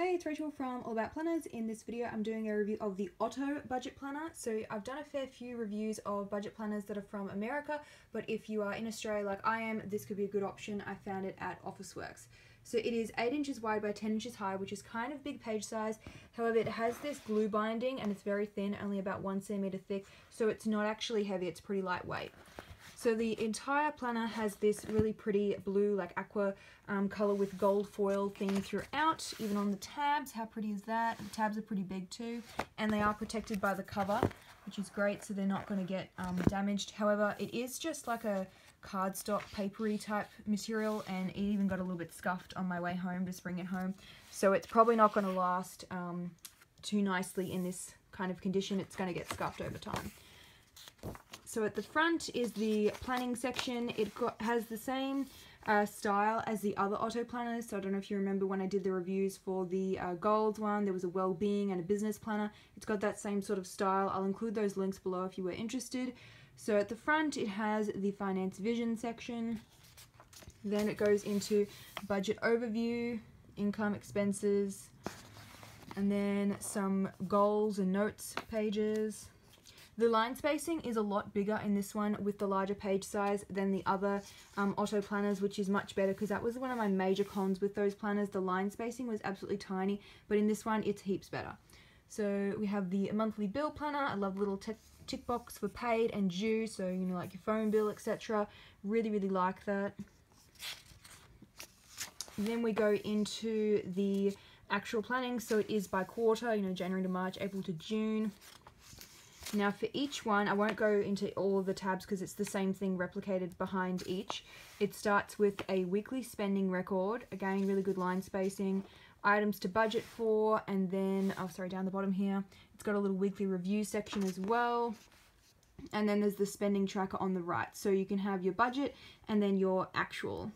Hey, it's Rachel from All About Planners. In this video I'm doing a review of the Otto budget planner. So I've done a fair few reviews of budget planners that are from America, but if you are in Australia like I am, this could be a good option. I found it at Officeworks. So it is 8 inches wide by 10 inches high, which is kind of big page size. However, it has this glue binding and it's very thin, only about 1 centimeter thick, so it's not actually heavy, it's pretty lightweight. So the entire planner has this really pretty blue, like aqua color with gold foil theme throughout, even on the tabs. How pretty is that? The tabs are pretty big too, and they are protected by the cover, which is great, so they're not going to get damaged. However, it is just like a cardstock papery type material, and it even got a little bit scuffed on my way home, just bring it home. So it's probably not going to last too nicely in this kind of condition. It's going to get scuffed over time. So at the front is the planning section. It has the same style as the other Otto planners. So I don't know if you remember when I did the reviews for the gold one, there was a well-being and a business planner. It's got that same sort of style. I'll include those links below if you were interested. So at the front it has the finance vision section. Then it goes into budget overview, income, expenses, and then some goals and notes pages. The line spacing is a lot bigger in this one with the larger page size than the other Otto planners, which is much better because that was one of my major cons with those planners. The line spacing was absolutely tiny, but in this one it's heaps better. So we have the monthly bill planner. I love the little tick box for paid and due, so you know, like your phone bill, etc. Really like that. Then we go into the actual planning, so it is by quarter, you know, January to March, April to June. Now for each one, I won't go into all of the tabs because it's the same thing replicated behind each. It starts with a weekly spending record, again really good line spacing, items to budget for, and then, oh sorry, down the bottom here, it's got a little weekly review section as well. And then there's the spending tracker on the right, so you can have your budget and then your actual.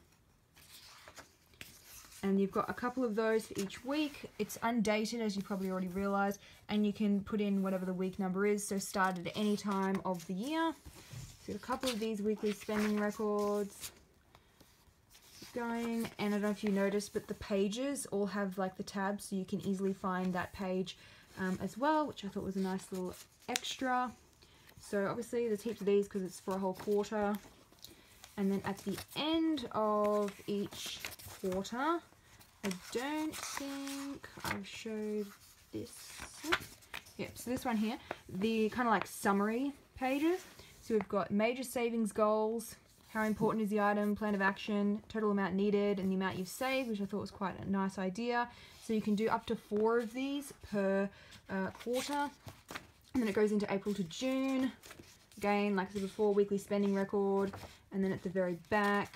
And you've got a couple of those for each week. It's undated, as you probably already realised, and you can put in whatever the week number is, so start at any time of the year. So a couple of these weekly spending records. Keep going, and I don't know if you noticed, but the pages all have like the tabs, so you can easily find that page as well, which I thought was a nice little extra. So obviously there's heaps of these because it's for a whole quarter. And then at the end of each quarter, I don't think I've showed this. Yep, so this one here, the kind of like summary pages. So we've got major savings goals, how important is the item, plan of action, total amount needed, and the amount you've saved, which I thought was quite a nice idea. So you can do up to 4 of these per quarter. And then it goes into April to June. Again, like I said before, weekly spending record. And then at the very back,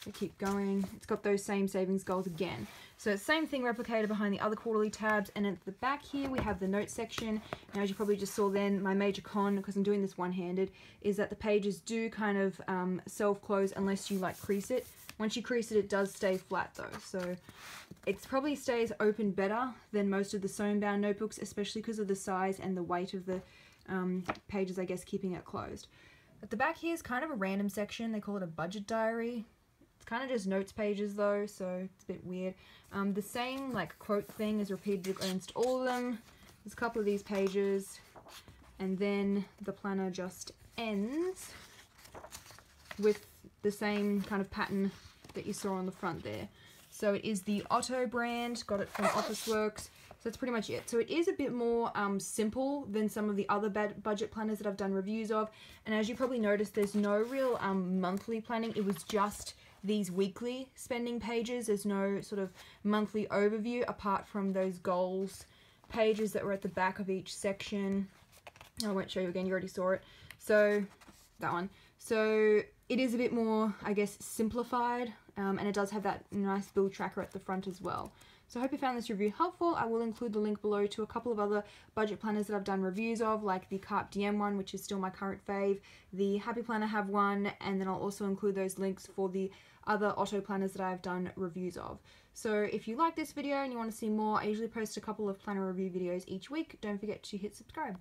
so keep going, it's got those same savings goals again. So same thing replicated behind the other quarterly tabs, and at the back here we have the notes section. Now as you probably just saw then, my major con, because I'm doing this one-handed, is that the pages do kind of self-close unless you like crease it. Once you crease it, it does stay flat though, so it probably stays open better than most of the sewn bound notebooks, especially because of the size and the weight of the pages, I guess, keeping it closed. At the back here is kind of a random section. They call it a budget diary. It's kind of just notes pages though, so it's a bit weird. The same like quote thing is repeated against all of them. There's a couple of these pages, and then the planner just ends with the same kind of pattern that you saw on the front there. So it is the Otto brand, got it from Officeworks. So that's pretty much it. So it is a bit more simple than some of the other budget planners that I've done reviews of. And as you probably noticed, there's no real monthly planning. It was just these weekly spending pages. There's no sort of monthly overview apart from those goals pages that were at the back of each section. I won't show you again, you already saw it. So that one. So it is a bit more, I guess, simplified, and it does have that nice bill tracker at the front as well. So I hope you found this review helpful. I will include the link below to a couple of other budget planners that I've done reviews of, like the Carp DM one, which is still my current fave. The Happy Planner have one, and then I'll also include those links for the other Otto planners that I've done reviews of. So if you like this video and you want to see more, I usually post a couple of planner review videos each week. Don't forget to hit subscribe.